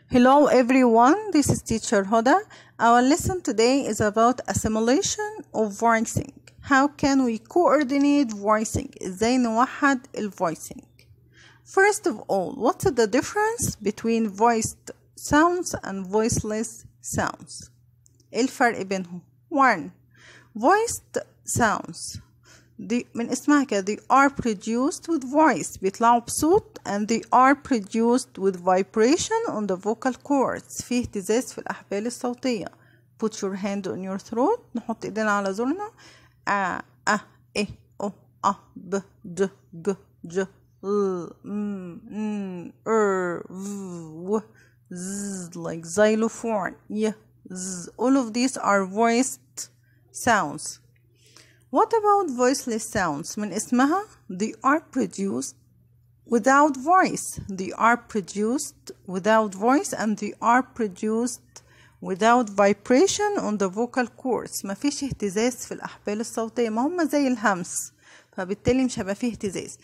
Hello everyone, this is teacher Hoda. Our lesson today is about assimilation of voicing. How can we coordinate voicing? ازاي نوحد voicing? First of all, what's the difference between voiced sounds and voiceless sounds? ايه الفرق بينهم؟ 1. Voiced sounds من اسمها كده they are produced with voice بيطلعوا بصوت and they are produced with vibration on the vocal cords في اهتزاز في الأحبال الصوتية. Put your hand on your throat. نحط ايدينا على زورنا. إيه أو ب د ج ج و z like xylophone. All of these are voiced sounds. What about voiceless sounds? من اسمها they are produced without voice. They are produced without voice and they are produced without vibration on the vocal cords. ما فيش اهتزاز في الأحبال الصوتية. ما هم زي الهمس. فبالتالي مش هيبقى فيه اهتزاز.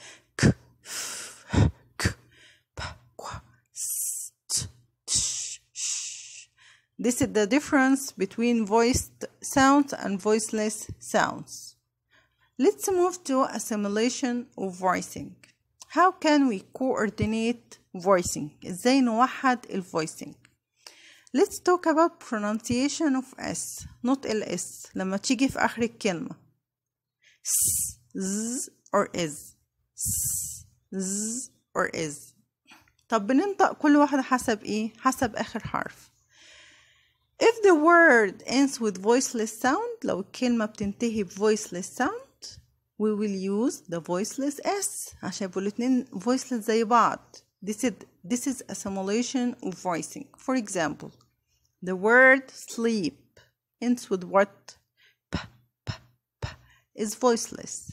This is the difference between voiced sounds and voiceless sounds. Let's move to assimilation of voicing. How can we coordinate voicing? ازاي نوحد voicing? Let's talk about pronunciation of S, not ls. لما تيجي في آخر الكلمة. S, z or is. S, z or is. طب بننطق كل واحدة حسب ايه؟ حسب آخر حرف. If the word ends with voiceless sound, لو الكلمة بتنتهي voiceless sound, we will use the voiceless S عشان يبقوا الاتنين voiceless زي بعض. This is assimilation of voicing. For example, the word sleep ends with what? P is voiceless.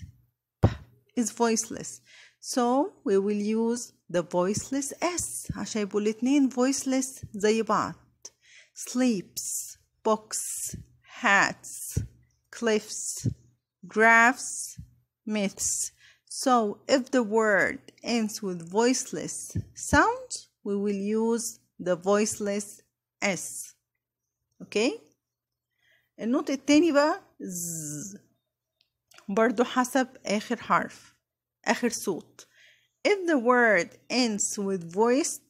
P is voiceless. So we will use the voiceless S عشان يبقوا الاتنين voiceless زي بعض. Sleeps, books, hats, cliffs, graphs, myths. So if the word ends with voiceless sound, we will use the voiceless S. Okay? النطق التاني بقى Z. برضو حسب آخر حرف آخر صوت. If the word ends with voiced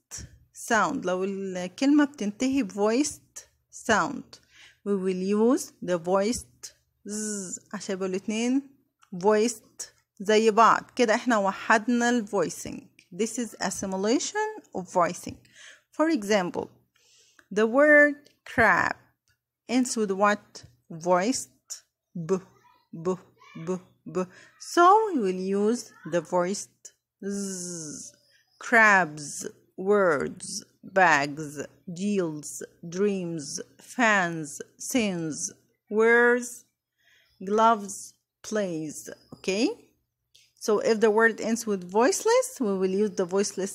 sound, لو الكلمة بتنتهي voiced sound, we will use the voiced Z عشان يبقوا الاتنين voiced زي بعض. كده احنا وحدنا voicing. This is assimilation of voicing. For example, the word crab ends with what? Voiced b. So we will use the voiced Z. Crabs, words, bags, deals, dreams, fans, sins, wears, gloves, plays. Okay? So if the word ends with voiceless, we will use the voiceless.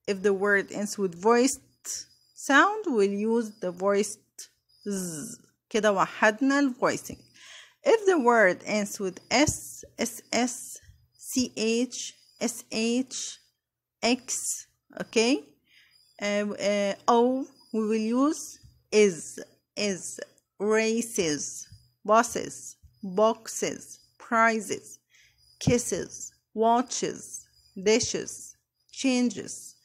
If the word ends with voiced sound, we'll use the voiced Z. كده وحدنا voicing. If the word ends with S, SS, CH, SH, X, okay, O, we will use is, races, buses, boxes, prizes, kisses, watches, dishes, changes.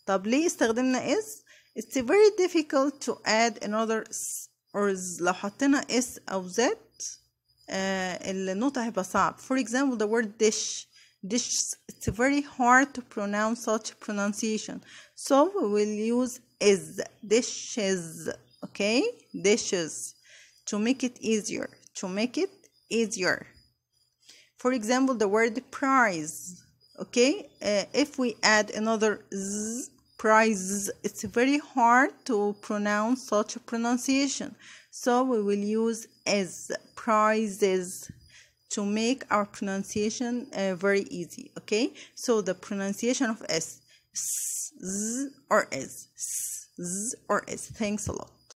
طب ليه استخدمنا is? It's very difficult to add another s or z. لو حطينا s أو z النطق هيبقى صعب. For example, the word dish. It's very hard to pronounce such pronunciation. So we will use is. Dishes. Okay? Dishes. To make it easier. For example, the word prize. Okay? If we add another z, prize, it's very hard to pronounce such a pronunciation. So we will use is. Prizes. To make our pronunciation very easy. Okay? So the pronunciation of S. Z or is. Z or is. Thanks a lot.